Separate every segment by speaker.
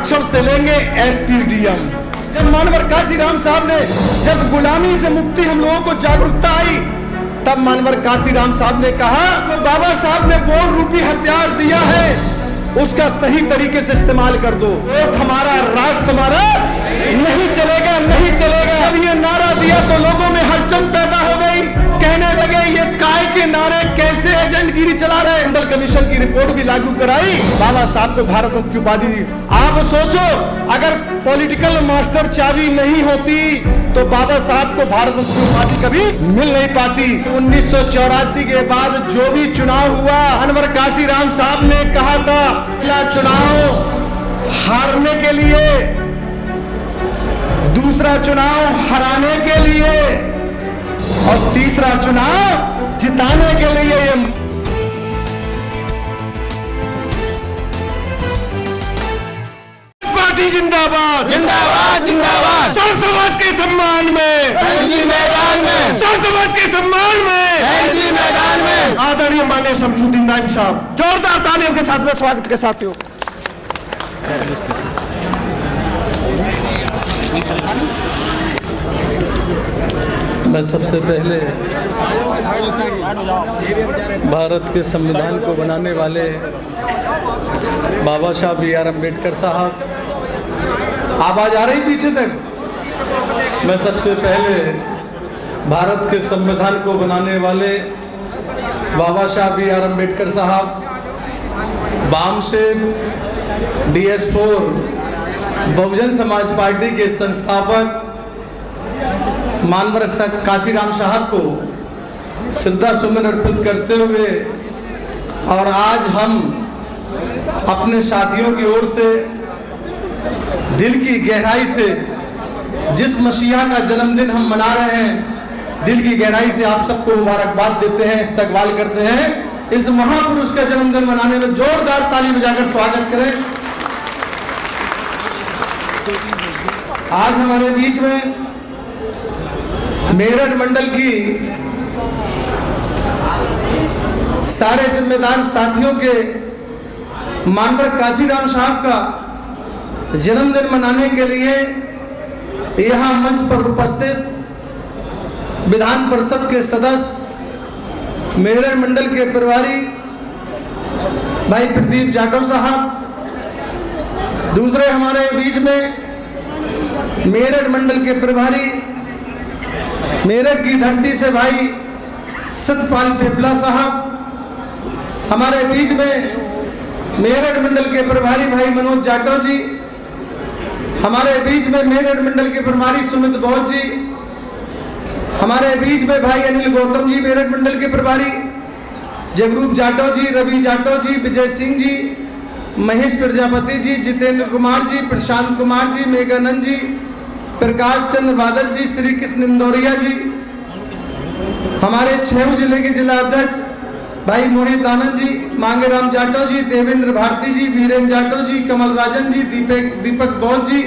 Speaker 1: आरक्षण से लेंगे एसपीडीएम। जब मानवर काशीराम साहब ने जब गुलामी से मुक्ति हम लोगों को जागरूकता आई, तब मानवर काशीराम साहब ने कहा तो बाबा साहब ने वोट रूपी हथियार दिया है, उसका सही तरीके से इस्तेमाल कर दो। वोट हमारा, राज तुम्हारा नहीं चलेगा, नहीं चलेगा। अब ये नारा दिया तो लोगों में हलचल पैदा हो गई, कहने लगे ये काय के नारे कैसे एजेंटगिरी चला रहे। मंडल कमीशन की रिपोर्ट भी लागू कराई, बाबा साहब को भारत रत्न की उपाधि दी। आप सोचो अगर पॉलिटिकल मास्टर चाबी नहीं होती तो बाबा साहब को भारत रत्न की उपाधि कभी मिल नहीं पाती। 1984 के बाद जो भी चुनाव हुआ, मानवर काशीराम साहब ने कहा था पहला चुनाव हारने के लिए, दूसरा चुनाव हराने के लिए और तीसरा चुनाव जिताने के लिए। पार्टी जिंदाबाद,
Speaker 2: जिंदाबाद जिंदाबाद।
Speaker 1: सर्व समाज के सम्मान में,
Speaker 2: जी मैदान में,
Speaker 1: सर्व समाज के सम्मान में,
Speaker 2: जी मैदान में।
Speaker 1: आदरणीय माननीय शमसुद्दीन नाइब साहब, जोरदार तालियों के साथ में स्वागत के साथ हो।
Speaker 3: मैं सबसे पहले भारत के संविधान को बनाने वाले बाबा साहब बी आर अम्बेडकर साहब,
Speaker 1: आवाज आ रही पीछे तक?
Speaker 3: मैं सबसे पहले भारत के संविधान को बनाने वाले बाबा साहब बी आर अम्बेडकर साहब, वाम से DS4 बहुजन समाज पार्टी के संस्थापक मानवर काशीराम साहब को श्रद्धा सुमन अर्पित करते हुए और आज हम अपने साथियों की ओर से दिल की गहराई से जिस मसीहा का जन्मदिन हम मना रहे हैं, दिल की गहराई से आप सबको मुबारकबाद देते हैं, इस्तकबाल करते हैं। इस महापुरुष का जन्मदिन मनाने में जोरदार ताली बजाकर स्वागत करें। आज हमारे बीच में मेरठ मंडल की सारे जिम्मेदार साथियों के मानवर काशीराम साहब का जन्मदिन मनाने के लिए यहाँ मंच पर उपस्थित विधान परिषद के सदस्य, मेरठ मंडल के प्रभारी भाई प्रदीप जाटव साहब, दूसरे हमारे बीच में मेरठ मंडल के प्रभारी मेरठ की धरती से भाई सतपाल टेपला साहब, हमारे बीच में मेरठ मंडल के प्रभारी भाई मनोज जाटव जी, हमारे बीच में मेरठ मंडल के प्रभारी सुमित बौद्ध जी, हमारे बीच में भाई अनिल गौतम जी मेरठ मंडल के प्रभारी, जगरूप जाटव जी, रवि जाटव जी, विजय सिंह जी, महेश प्रजापति जी, जितेंद्र कुमार जी, प्रशांत कुमार जी, मेघानंद जी, प्रकाश चंद्र बादल जी, श्री कृष्ण इंदौरिया जी, हमारे छेऊ जिले के जिला अध्यक्ष भाई मोहित आनंद जी, मांगेराम जाटव जी, देवेंद्र भारती जी, वीरेंद्र जाटव जी, कमल राजन जी, दीपक बौद्ध जी,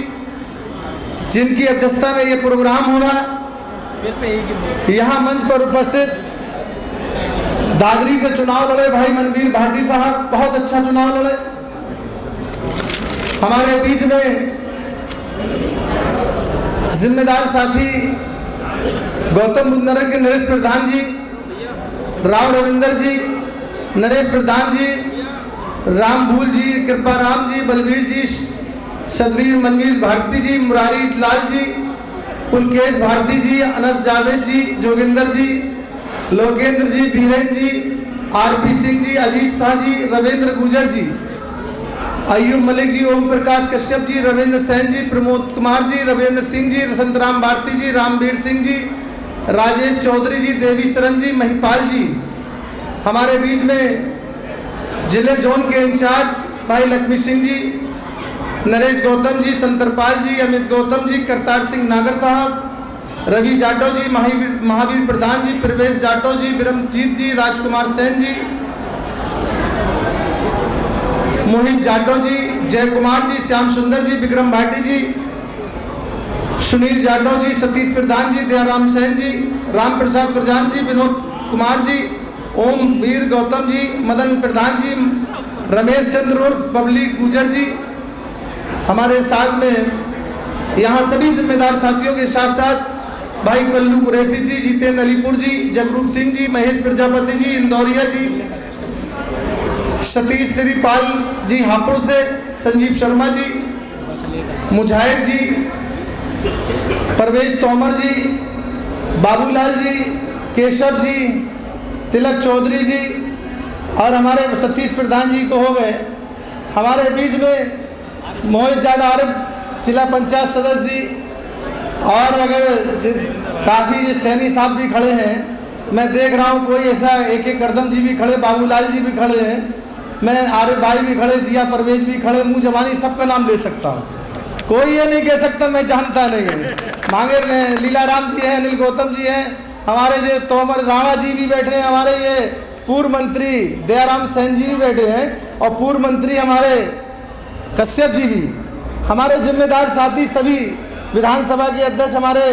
Speaker 3: जिनकी अध्यक्षता में ये प्रोग्राम हो रहा है। यहाँ मंच पर उपस्थित दादरी से चुनाव लड़े भाई मनवीर भाटी साहब, बहुत अच्छा चुनाव लड़े। हमारे बीच में जिम्मेदार साथी गौतम बुद्ध नगर के नरेश प्रधान जी, राव रविंदर जी, नरेश प्रधान जी, राम भूल जी, कृपा राम जी, बलवीर जी, सदवीर मनवीर भारती जी, मुरारी लाल जी, पुलकेश भारती जी, अनस जावेद जी, जोगिंदर जी, लोकेंद्र जी, बीरेन जी, RP सिंह जी, अजीत शाह जी, रविंद्र गुजर जी, अयूब मलिक जी, ओम प्रकाश कश्यप जी, रविंद्र सैन जी, प्रमोद कुमार जी, रविंद्र सिंह जी, संतराम भारती जी, रामवीर सिंह जी, राजेश चौधरी जी, देवी शरण जी, महिपाल जी। हमारे बीच में जिले जोन के इंचार्ज भाई लक्ष्मी सिंह जी, नरेश गौतम जी, संतरपाल जी, अमित गौतम जी, करतार सिंह नागर साहब, रवि जाटव जी, महावीर प्रधान जी, प्रवेश जाटव जी, ब्रह्मजीत जी, राजकुमार सेन जी, मोहित जाटव जी, जय कुमार जी, श्याम सुंदर जी, विक्रम भाटी जी, सुनील जाटव जी, सतीश प्रधान जी, दयाराम सेन जी, राम प्रसाद प्रधान जी, विनोद कुमार जी, ओम वीर गौतम जी, मदन प्रधान जी, रमेश चंद्र उर्फ बबली गुजर जी, हमारे साथ में यहाँ सभी जिम्मेदार साथियों के साथ साथ भाई कल्लू कुरैशी जी, जितेंद्र अलीपुर जी, जगरूप सिंह जी, महेश प्रजापति जी, इंदौरिया जी, सतीश श्रीपाल जी हापुड़ से, संजीव शर्मा जी, मुजाहिद जी, परवेज तोमर जी, बाबूलाल जी, केशव जी, तिलक चौधरी जी और हमारे सतीश प्रधान जी तो हो गए। हमारे बीच में मोहित जाट जिला पंचायत सदस्य जी और अगर काफ़ी सैनी साहब भी खड़े हैं, मैं देख रहा हूँ कोई ऐसा एक करदम जी भी खड़े, बाबूलाल जी भी खड़े हैं, मैं आरिफ भाई भी खड़े, जिया परवेज भी खड़े, मुँह जबानी सबका नाम ले सकता हूँ, कोई ये नहीं कह सकता मैं जानता नहीं है। मांगेर में लीलाराम जी हैं, अनिल गौतम जी हैं, हमारे ये तोमर राणा जी भी बैठे हैं, हमारे ये पूर्व मंत्री दयाराम सैन जी भी बैठे हैं और पूर्व मंत्री हमारे कश्यप जी भी, हमारे जिम्मेदार साथी सभी विधानसभा के अध्यक्ष हमारे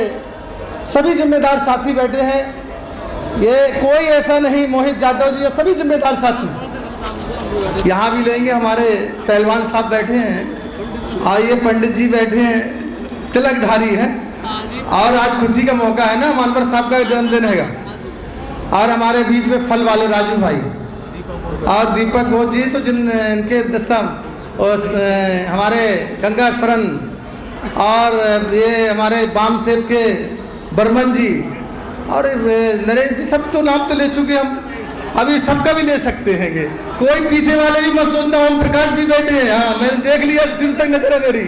Speaker 3: सभी जिम्मेदार साथी बैठे हैं। ये कोई ऐसा नहीं, मोहित जाटव जी और सभी जिम्मेदार साथी यहाँ भी लेंगे। हमारे पहलवान साहब बैठे हैं और ये पंडित जी बैठे हैं, तिलकधारी हैं और आज खुशी का मौका है ना, मानवर साहब का जन्मदिन हैगा। और हमारे बीच में फल वाले राजू भाई और दीपक घोष जी, तो जिन इनके दस्तम और हमारे गंगा शरण और ये हमारे बाम सेब के बर्मन जी और नरेश जी, सब तो नाम तो ले चुके हम, अभी सबका भी ले सकते हैं। कोई पीछे वाले भी मत सोचना, ओम प्रकाश जी बैठे हैं, हाँ मैंने देख लिया, दूर तक नजर है मेरी,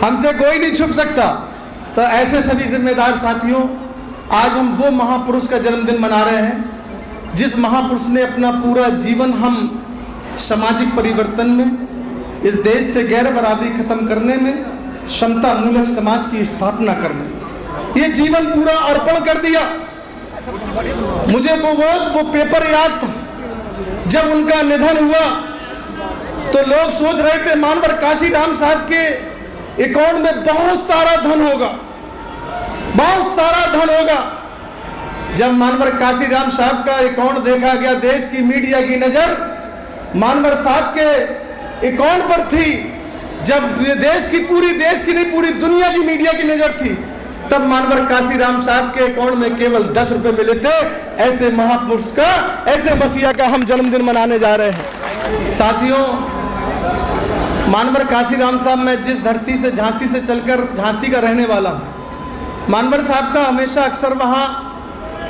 Speaker 3: हमसे कोई नहीं छुप सकता। तो ऐसे सभी जिम्मेदार साथियों, आज हम वो महापुरुष का जन्मदिन मना रहे हैं जिस महापुरुष ने अपना पूरा जीवन हम सामाजिक परिवर्तन में, इस देश से गैर बराबरी खत्म करने में, समता मूलक समाज की स्थापना करने, ये जीवन पूरा अर्पण कर दिया। मुझे वो पेपर याद था जब उनका निधन हुआ तो लोग सोच रहे थे मानवर काशीराम साहब के अकाउंट में बहुत सारा धन होगा, बहुत सारा धन होगा। जब मानवर काशीराम साहब का अकाउंट देखा गया, देश की मीडिया की नजर मानवर साहब के अकाउंट पर थी, जब ये देश की नहीं पूरी दुनिया की मीडिया की नजर थी, तब मानवर काशीराम साहब के अकाउंट में केवल 10 रुपए मिले थे। ऐसे महापुरुष का, ऐसे मसीहा का हम जन्मदिन मनाने जा रहे हैं। साथियों, मानवर काशीराम साहब, मैं जिस धरती से झांसी से चलकर झांसी का रहने वाला हूँ, मानवर साहब का हमेशा अक्सर वहाँ,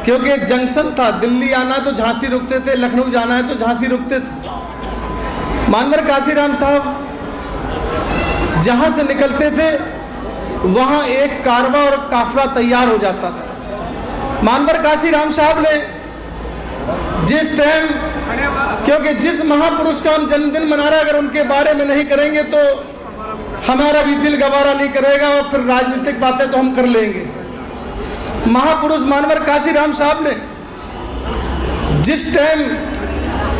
Speaker 3: क्योंकि एक जंक्शन था, दिल्ली आना तो झांसी रुकते थे, लखनऊ जाना है तो झांसी रुकते थे। मानवर काशीराम साहब जहाँ से निकलते थे वहाँ एक कारवा और काफिला तैयार हो जाता था। मानवर काशीराम साहब ने जिस टाइम, क्योंकि जिस महापुरुष का हम जन्मदिन मना रहे हैं, अगर उनके बारे में नहीं करेंगे तो हमारा भी दिल गवारा नहीं करेगा और फिर राजनीतिक बातें तो हम कर लेंगे। महापुरुष मानवर काशीराम साहब ने जिस टाइम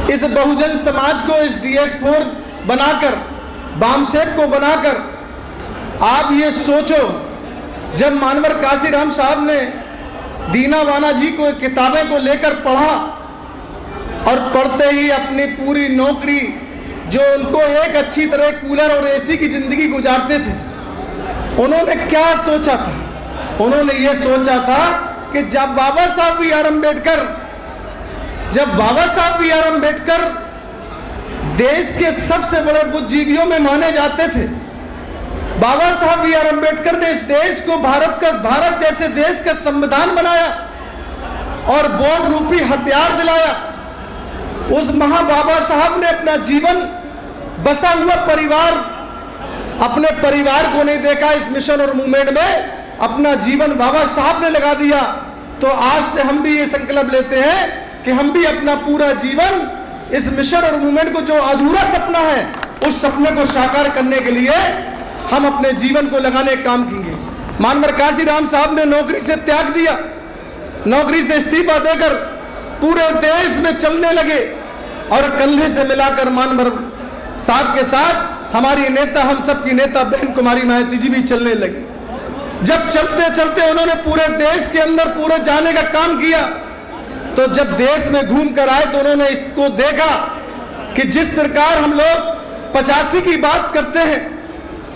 Speaker 3: इस बहुजन समाज को, इस DS4 बनाकर, बामसेब को बनाकर, आप ये सोचो, जब मानवर काशीराम साहब ने दीना वाना जी को किताबें को लेकर पढ़ा और पढ़ते ही अपनी पूरी नौकरी, जो उनको एक अच्छी तरह कूलर और AC की जिंदगी गुजारते थे, उन्होंने क्या सोचा था? उन्होंने ये सोचा था कि जब बाबा साहब बी आर अम्बेडकर देश के सबसे बड़े बुद्धिजीवियों में माने जाते थे, बाबा साहब बी आर अम्बेडकर ने इस देश को, भारत जैसे देश का संविधान बनाया और वोट रूपी हथियार दिलाया। उस बाबा साहब ने अपना जीवन, बसा हुआ परिवार, अपने परिवार को नहीं देखा, इस मिशन और मूवमेंट में अपना जीवन बाबा साहब ने लगा दिया। तो आज से हम भी ये संकल्प लेते हैं कि हम भी अपना पूरा जीवन इस मिशन और मूवमेंट को, जो अधूरा सपना है, उस सपने को साकार करने के लिए हम अपने जीवन को लगाने का काम करेंगे। मानवर काशीराम साहब ने नौकरी से त्याग दिया, नौकरी से इस्तीफा देकर पूरे देश में चलने लगे और कंधे से मिलाकर मानवर साहब के साथ हमारी नेता, हम सबकी नेता बहन कुमारी मायावती जी भी चलने लगे। जब चलते चलते उन्होंने पूरे देश के अंदर पूरे जाने का काम किया, तो जब देश में घूम कर आए तो उन्होंने इसको देखा कि जिस प्रकार हम लोग 85 की बात करते हैं,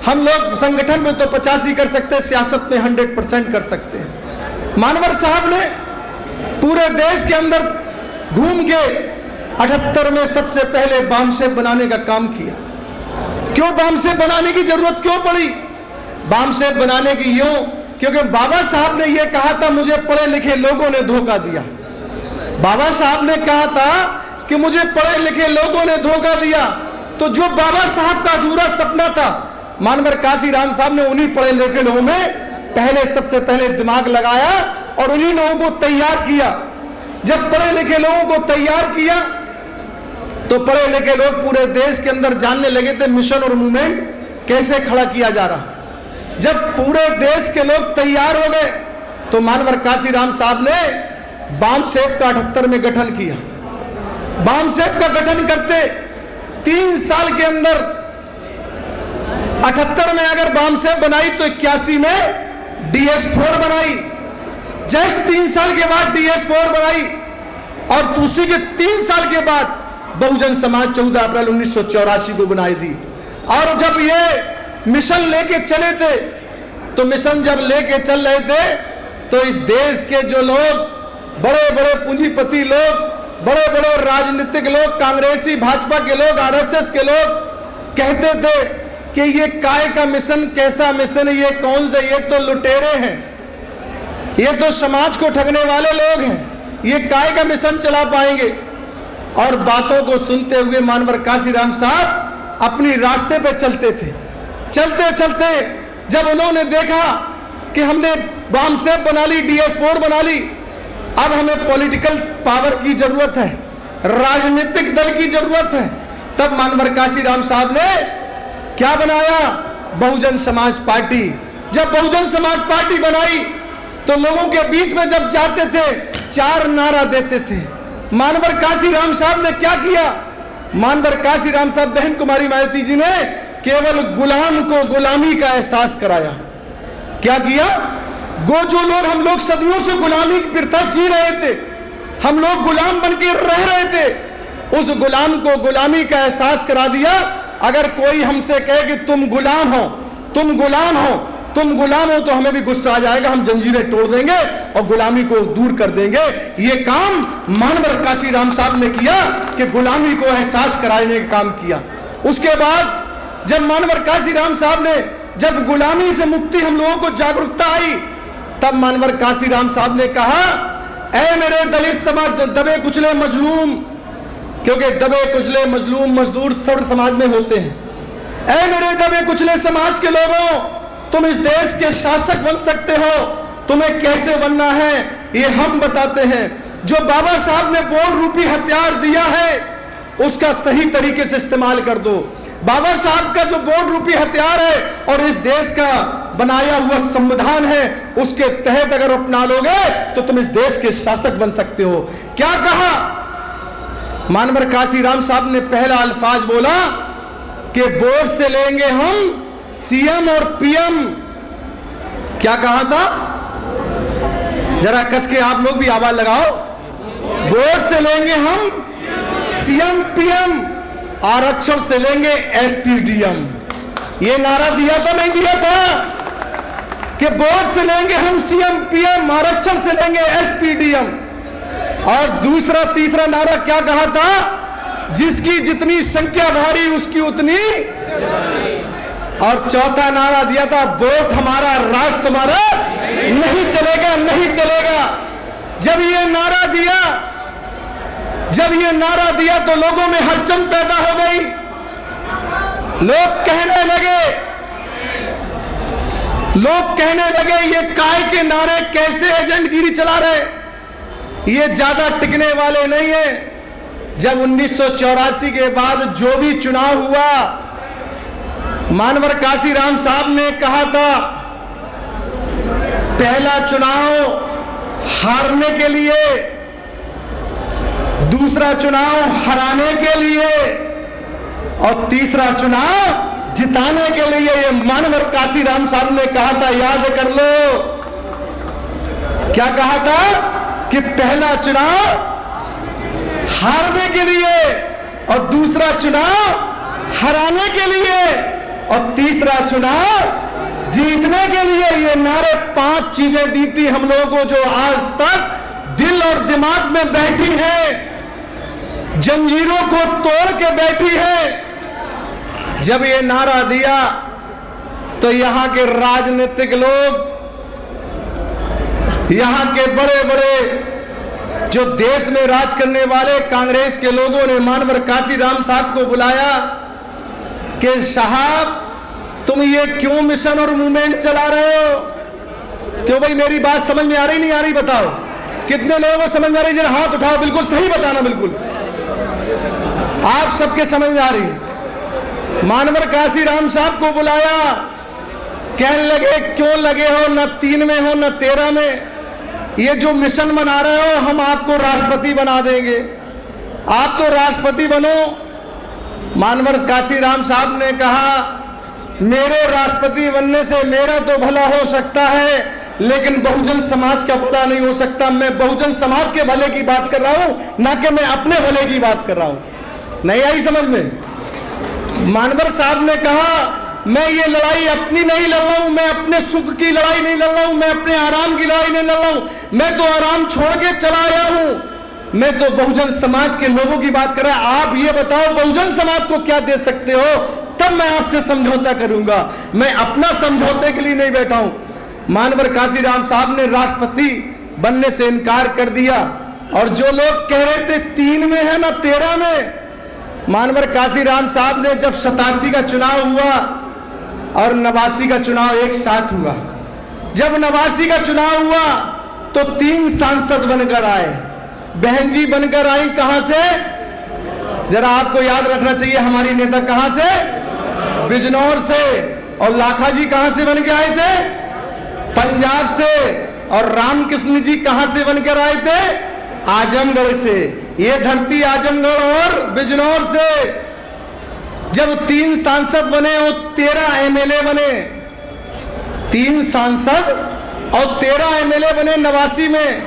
Speaker 1: हम लोग संगठन में तो 85 कर सकते हैं, सियासत में 100% कर सकते हैं। मानवर साहब ने पूरे देश के अंदर घूम के 78 में सबसे पहले बामसेफ बनाने का काम किया। क्यों बामसेफ बनाने की जरूरत क्यों पड़ी? बामसेफ बनाने की यूं क्योंकि बाबा साहब ने यह कहा था, मुझे पढ़े लिखे लोगों ने धोखा दिया। बाबा साहब ने कहा था कि मुझे पढ़े लिखे लोगों ने धोखा दिया। तो जो बाबा साहब का अधूरा सपना था, मानवर काशीराम साहब ने उन्हीं पढ़े लिखे लोगों में पहले सबसे पहले दिमाग लगाया और उन्हीं लोगों को तैयार किया। जब पढ़े लिखे लोगों को तैयार किया तो पढ़े लिखे लोग पूरे देश के अंदर जानने लगे थे मिशन और मूवमेंट कैसे खड़ा किया जा रहा। जब पूरे देश के लोग तैयार हो गए तो मानवर काशीराम साहब ने बामसेफ का 78 में गठन किया। बामसेफ का गठन करते 3 साल के अंदर 78 में अगर बामसेफ बनाई तो 81 में DS4 बनाई। जस्ट 3 साल के बाद DS4 बनाई और उसी के 3 साल के बाद बहुजन समाज 14 अप्रैल 1984 को बनाई दी। और जब ये मिशन लेके चले थे तो मिशन जब लेके चल रहे थे तो इस देश के जो लोग बड़े बड़े पूंजीपति लोग, बड़े बड़े राजनीतिक लोग, कांग्रेसी भाजपा के लोग, RSS के लोग कहते थे कि ये काय का मिशन, कैसा मिशन है, ये कौन से, ये तो लुटेरे हैं, ये तो समाज को ठगने वाले लोग हैं, ये काय का मिशन चला पाएंगे। और बातों को सुनते हुए मानवर काशीराम साहब अपनी रास्ते पे चलते थे। चलते चलते जब उन्होंने देखा कि हमने बामसेफ बना ली, DS4 बना ली, अब हमें पॉलिटिकल पावर की जरूरत है, राजनीतिक दल की जरूरत है, तब मानवर काशीराम साहब ने क्या बनाया? बहुजन समाज पार्टी। जब बहुजन समाज पार्टी बनाई तो लोगों के बीच में जब जाते थे 4 नारा देते थे। मानवर काशीराम साहब ने क्या किया? मानवर काशीराम साहब बहन कुमारी मायावती जी ने केवल गुलाम को गुलामी का एहसास कराया। क्या किया? जो लोग, हम लोग सदियों से गुलामी की प्रथा जी रहे थे, हम लोग गुलाम बन के रह रहे थे, उस गुलाम को गुलामी का एहसास करा दिया। अगर कोई हमसे कहे कि तुम गुलाम हो, तुम गुलाम हो, तुम गुलाम हो, तो हमें भी गुस्सा आ जाएगा, हम जंजीरें तोड़ देंगे और गुलामी को दूर कर देंगे। ये काम मानवर काशीराम साहब ने किया कि गुलामी को एहसास कराने का काम किया। उसके बाद जब मानवर काशीराम साहब ने, जब गुलामी से मुक्ति हम लोगों को जागरूकता आई, तब मानवर काशीराम साहब ने कहा, ऐ मेरे दलित समाज, दबे कुचले मजलूम, क्योंकि दबे कुचले मजलूम मजदूर सर्व समाज में होते हैं। ऐ मेरे दबे कुचले समाज के लोगों, तुम इस देश के शासक बन सकते हो। तुम्हें कैसे बनना है ये हम बताते हैं। जो बाबा साहब ने बोर्ड रूपी हथियार दिया है उसका सही तरीके से इस्तेमाल कर दो। बाबा साहब का जो बोर्ड रूपी हथियार है और इस देश का बनाया हुआ संविधान है, उसके तहत अगर अपना लोगे तो तुम इस देश के शासक बन सकते हो। क्या कहा? मानवर काशीराम साहब ने पहला अल्फाज बोला कि बोर्ड से लेंगे हम CM और PM। क्या कहा था? जरा कस के आप लोग भी आवाज लगाओ। बोर्ड से लेंगे हम CM PM, आरक्षण से लेंगे SP DM। ये नारा दिया था, नहीं दिया था? कि बोर्ड से लेंगे हम CM PM, आरक्षण से लेंगे SP DM। और दूसरा तीसरा नारा क्या कहा था? जिसकी जितनी संख्या भारी उसकी उतनी। और चौथा नारा दिया था, वोट हमारा राज तुम्हारा नहीं चलेगा, नहीं चलेगा। जब ये नारा दिया तो लोगों में हलचल पैदा हो गई। लोग कहने लगे ये काय के नारे कैसे एजेंटगिरी चला रहे, ये ज्यादा टिकने वाले नहीं है। जब 1984 के बाद जो भी चुनाव हुआ, मानवर काशीराम साहब ने कहा था, पहला चुनाव हारने के लिए, दूसरा चुनाव हराने के लिए और तीसरा चुनाव जिताने के लिए। ये मानवर काशीराम साहब ने कहा था, याद कर लो। क्या कहा था? कि पहला चुनाव हारने के लिए और दूसरा चुनाव हराने के लिए और तीसरा चुनाव जीतने के लिए। ये नारे 5 चीजें दी थी हम लोगों को, जो आज तक दिल और दिमाग में बैठी है, जंजीरों को तोड़ के बैठी है। जब ये नारा दिया तो यहां के राजनीतिक लोग, यहां के बड़े बड़े जो देश में राज करने वाले कांग्रेस के लोगों ने मानवर काशीराम साहब को बुलाया कि साहब तुम ये क्यों मिशन और मूवमेंट चला रहे हो? क्यों भाई, मेरी बात समझ में आ रही नहीं आ रही? बताओ कितने लोगों को समझ में आ रही? जरा हाथ उठाओ, बिल्कुल सही बताना, बिल्कुल आप सबके समझ में आ रही। मानवर काशीराम साहब को बुलाया, कहने लगे क्यों लगे हो, न 3 में हो न 13 में, ये जो मिशन बना रहे हो हम आपको राष्ट्रपति बना देंगे, आप तो राष्ट्रपति बनो। मानवर काशीराम साहब ने कहा मेरे राष्ट्रपति बनने से मेरा तो भला हो सकता है, लेकिन बहुजन समाज का भला नहीं हो सकता। मैं बहुजन समाज के भले की बात कर रहा हूं, ना कि मैं अपने भले की बात कर रहा हूं। नहीं आई समझ में? मानवर साहब ने कहा मैं ये लड़ाई अपनी नहीं लड़ रहा हूं, मैं अपने सुख की लड़ाई नहीं लड़ रहा हूं, मैं अपने आराम की लड़ाई नहीं लड़ रहा हूं, मैं तो आराम छोड़ के चला आया हूं, मैं तो बहुजन समाज के लोगों की बात कर रहा हूं। आप ये बताओ बहुजन समाज को क्या दे सकते हो, तब मैं आपसे समझौता करूंगा, मैं अपना समझौते के लिए नहीं बैठा हूं। मानवर काशीराम साहब ने राष्ट्रपति बनने से इनकार कर दिया, और जो लोग कह रहे थे 3 में है ना 13 में, मानवर काशीराम साहब ने जब 87 का चुनाव हुआ और 89 का चुनाव एक साथ हुआ, जब 89 का चुनाव हुआ तो 3 सांसद बनकर आए। बहन जी बनकर आई कहां से? जरा आपको याद रखना चाहिए, हमारी नेता कहां से? बिजनौर से। और लाखा जी कहां से बन के आए थे? पंजाब से। और रामकृष्ण जी कहां से बनकर आए थे? आजमगढ़ से। ये धरती आजमगढ़ और बिजनौर से। जब 3 सांसद बने और 13 एमएलए बने, 3 सांसद और 13 एमएलए बने 89 में,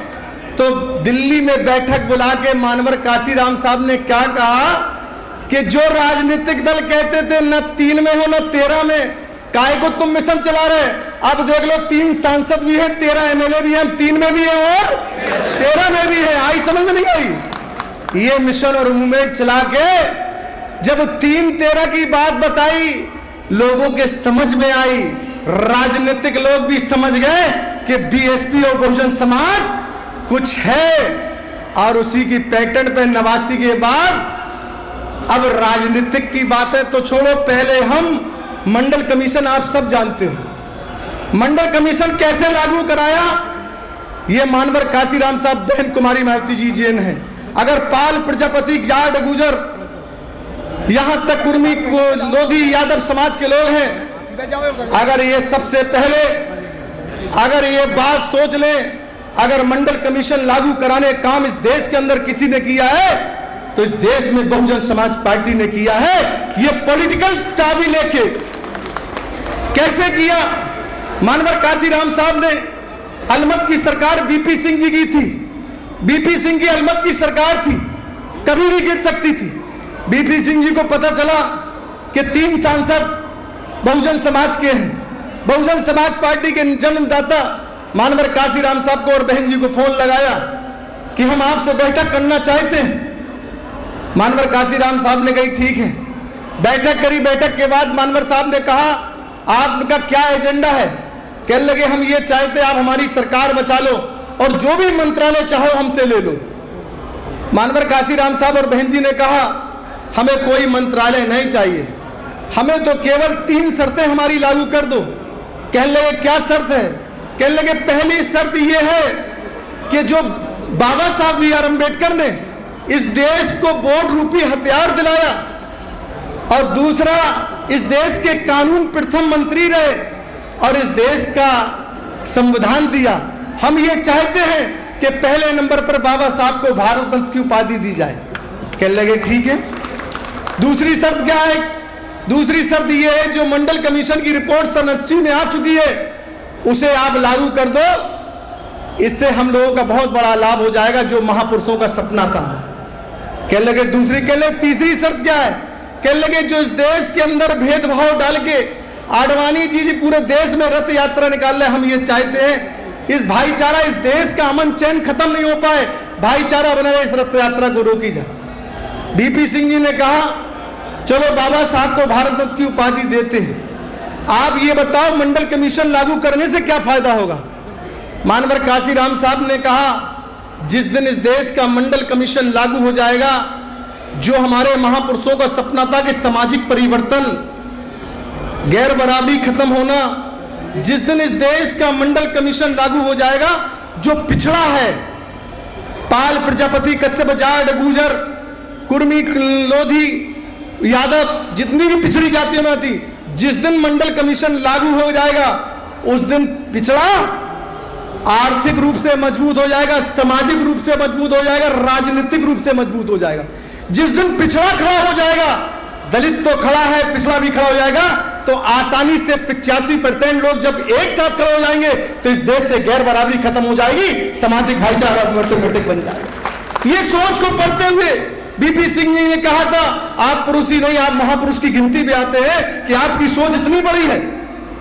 Speaker 1: तो दिल्ली में बैठक बुला के मानवर काशीराम साहब ने क्या कहा कि जो राजनीतिक दल कहते थे न 3 में हो न 13 में, काहे को तुम मिशन चला रहे? अब देख लो 3 सांसद भी है, 13 एमएलए भी है, 3 में भी है और 13 में भी है। आई समझ में नहीं आई? ये मिशन और मूवमेंट चला के जब 3-13 की बात बताई, लोगों के समझ में आई, राजनीतिक लोग भी समझ गए कि बीएसपी और बहुजन समाज कुछ है। और उसी की पैटर्न पे 89 के बाद अब राजनीतिक की बात है तो छोड़ो, पहले हम मंडल कमीशन, आप सब जानते हो मंडल कमीशन कैसे लागू कराया। ये मानवर काशीराम साहब, बहन कुमारी मायावती जी जैन है, अगर पाल प्रजापति जाट गुजर, यहां तक कुर्मी लोधी यादव समाज के लोग हैं, अगर ये सबसे पहले अगर ये बात सोच लें, अगर मंडल कमीशन लागू कराने का काम इस देश के अंदर किसी ने किया है तो इस देश में बहुजन समाज पार्टी ने किया है। ये पॉलिटिकल चाबी लेके कैसे किया? मानवर काशीराम साहब ने, अलमत की सरकार बीपी सिंह जी की थी, बीपी सिंह की अलमत की सरकार थी, कभी भी गिर सकती थी। बीपी सिंह जी को पता चला कि 3 सांसद बहुजन समाज के हैं, बहुजन समाज पार्टी के जन्मदाता मानवर काशीराम साहब को और बहन जी को फोन लगाया कि हम आपसे बैठक करना चाहते हैं। मानवर काशीराम साहब ने कही ठीक है, बैठक करी। बैठक के बाद मानवर साहब ने कहा आपका क्या एजेंडा है? कहने लगे हम ये चाहते आप हमारी सरकार बचा लो और जो भी मंत्रालय चाहो हमसे ले लो। मानवर काशीराम साहब और बहन जी ने कहा हमें कोई मंत्रालय नहीं चाहिए, हमें तो केवल 3 शर्तें हमारी लागू कर दो। कहने लगे क्या शर्त है? कहने लगे पहली शर्त यह है कि जो बाबा साहब बी आर अम्बेडकर ने इस देश को वोट रूपी हथियार दिलाया, और दूसरा इस देश के कानून प्रथम मंत्री रहे और इस देश का संविधान दिया, हम ये चाहते हैं कि पहले नंबर पर बाबा साहब को भारत रत्न की उपाधि दी जाए। कहने लगे ठीक है। दूसरी शर्त क्या है? दूसरी शर्त यह है जो मंडल कमीशन की रिपोर्ट सन 80 में आ चुकी है उसे आप लागू कर दो, इससे हम लोगों का बहुत बड़ा लाभ हो जाएगा, जो महापुरुषों का सपना था। कहने लगे दूसरी। कहने तीसरी शर्त क्या है? कहने लगे जो इस देश के अंदर भेदभाव डाल के आडवाणी जी पूरे देश में रथ यात्रा निकाल रहे, हम ये चाहते हैं इस भाईचारा, इस देश का अमन चैन खत्म नहीं हो पाए, भाईचारा बना रहे, इस रथ यात्रा को रोकी जाए। बीपी सिंह जी ने कहा चलो बाबा साहब को भारत रत्न की उपाधि देते हैं, आप ये बताओ मंडल कमीशन लागू करने से क्या फायदा होगा। मानवर काशीराम साहब ने कहा जिस दिन इस देश का मंडल कमीशन लागू हो जाएगा, जो हमारे महापुरुषों का सपना था कि सामाजिक परिवर्तन, गैर बराबरी खत्म होना, जिस दिन इस देश का मंडल कमीशन लागू हो जाएगा, जो पिछड़ा है, पाल, प्रजापति, कश्यप, जाट, गुर्जर, कुर्मी, लोधी, यादव, जितनी भी पिछड़ी जातियों में थी, जिस दिन मंडल कमीशन लागू हो जाएगा उस दिन पिछड़ा आर्थिक रूप से मजबूत हो जाएगा, सामाजिक रूप से मजबूत हो जाएगा, राजनीतिक रूप से मजबूत हो जाएगा। जिस दिन पिछड़ा खड़ा हो जाएगा, दलित तो खड़ा है, पिछड़ा भी खड़ा हो जाएगा, तो आसानी से 85% लोग जब एक साथ खड़े हो जाएंगे तो इस देश से गैर बराबरी खत्म हो जाएगी, सामाजिक भाईचारा ऑटोमेटिक बन जाएगा। ये सोच को पढ़ते हुए बीपी सिंह जी ने कहा था आप पुरुष ही नहीं, आप महापुरुष की गिनती भी आते हैं कि आपकी सोच इतनी बड़ी है।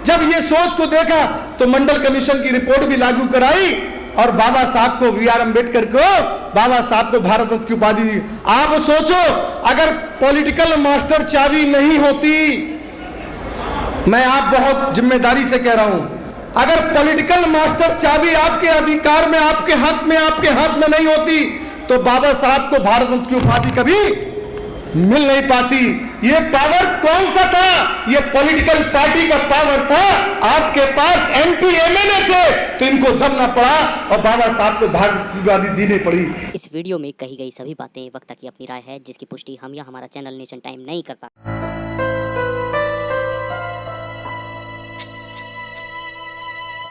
Speaker 1: जब ये सोच को देखा तो मंडल कमीशन की रिपोर्ट भी लागू कराई और बाबा साहब को, वी आर अम्बेडकर को, बाबा साहब को भारत रत्न की उपाधि दी। आप सोचो अगर पॉलिटिकल मास्टर चाबी नहीं होती, मैं आप बहुत जिम्मेदारी से कह रहा हूं, अगर पॉलिटिकल मास्टर चाबी आपके अधिकार में, आपके हक में, आपके हाथ में नहीं होती तो बाबा साहब को भारत रत्न की उपाधि कभी मिल नहीं पाती। ये पावर कौन सा था? ये पॉलिटिकल पार्टी का पावर था। आपके पास एमपी एमएलए थे तो इनको दम ना पड़ा और बाबा साहब को भारत की उपाधि देनी पड़ी।
Speaker 4: इस वीडियो में कही गई सभी बातें वक्ता की अपनी राय है, जिसकी पुष्टि हम या हमारा चैनल नेशन टाइम नहीं करता।